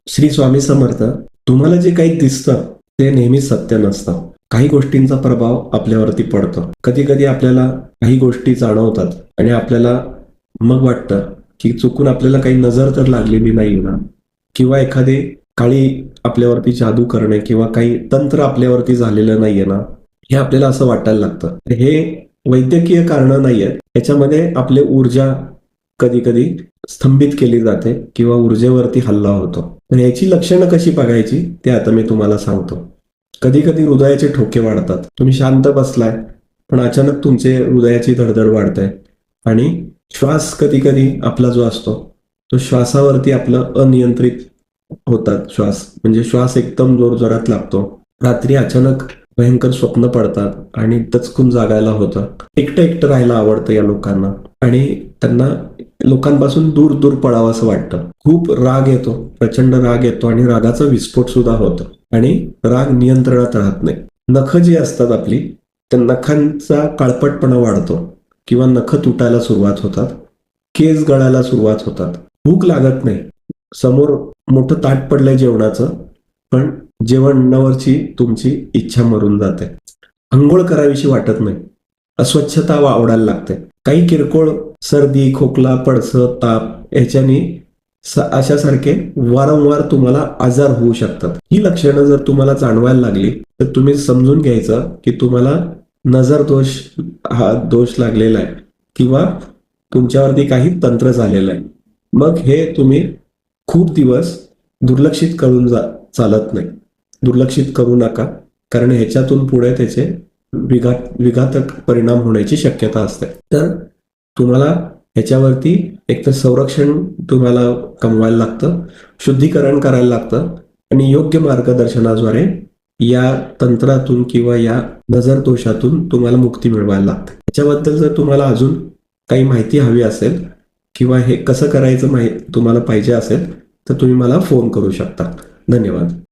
श्री स्वामी समर्थ. तुम्हाला जे काही दिसतं ते नेहमी सत्य नसतं. काही गोष्टींचा प्रभाव आपल्यावरती पडतो. कधी कधी आपल्याला काही गोष्टी जाणवतात आणि आपल्याला मग वाटतं की चुकून आपल्याला काही नजर तर लागलेली नाही ना, किंवा एखादी काळी आपल्यावरती जादू करणे किंवा काही तंत्र आपल्यावरती झालेलं नाहीये ना, हे आपल्याला असं वाटायला लागतं. हे वैद्यकीय कारणं नाही आहेत. याच्यामध्ये आपली ऊर्जा कधी कधी स्तंभित केली जाते किंवा ऊर्जेवरती हल्ला होतो. तर याची लक्षणं कशी बघायची ते आता मी तुम्हाला सांगतो. कधी कधी हृदयाचे ठोके वाढतात. तुम्ही शांत बसलाय पण अचानक तुमचे हृदयाची धडधड वाढते आणि श्वास कधी कधी आपला जो असतो तो श्वासावरती आपलं अनियंत्रित होतात. श्वास म्हणजे श्वास एकदम जोरजोरात लागतो. रात्री अचानक भयंकर स्वप्न पडतात आणि दचकून जागायला होतं. एकटं एकटं राहायला आवडतं या लोकांना आणि त्यांना लोकांपासून दूर दूर पळावं असं वाटतं. खूप राग येतो, प्रचंड राग येतो आणि रागाचा विस्फोट सुद्धा होतो आणि राग नियंत्रणात राहत नाही. नखं जी असतात आपली, त्या नखांचा काळपटपणा वाढतो किंवा नखं तुटायला सुरुवात होतात, केस गळायला सुरुवात होतात, भूक लागत नाही. समोर मोठं ताट पडलंय जेवणाचं पण जेवणावरची तुमची इच्छा मरून जाते. अंघोळ करावीशी वाटत नाही, अस्वच्छता आवडायला लागते. काही किरकोळ सर्दी, खोकला, पडसं, ताप याच्याने अशासारखे वारंवार तुम्हाला आजार होऊ शकतात. ही लक्षणं जर तुम्हाला जाणवायला लागली तर तुम्ही समजून घ्यायचं की तुम्हाला नजर दोष हा दोष लागलेला आहे किंवा तुमच्यावरती काही तंत्र झालेलं आहे. मग हे तुम्ही खूप दिवस दुर्लक्षित करून चालत नाही. दुर्लक्षित करू नका, कारण ह्याच्यातून पुढे त्याचे विघातक परिणाम होण्याची शक्यता असते. तर तुम्हाला ह्याच्यावरती एक तर संरक्षण तुम्हाला कमवायला लागतं, शुद्धीकरण करायला लागतं आणि योग्य मार्गदर्शनाद्वारे या तंत्रातून किंवा या नजर दोषातून तुम्हाला मुक्ती मिळवायला लागते. याच्याबद्दल जर तुम्हाला अजून काही माहिती हवी असेल किंवा हे कसं करायचं तुम्हाला पाहिजे असेल तर तुम्ही मला फोन करू शकता. धन्यवाद.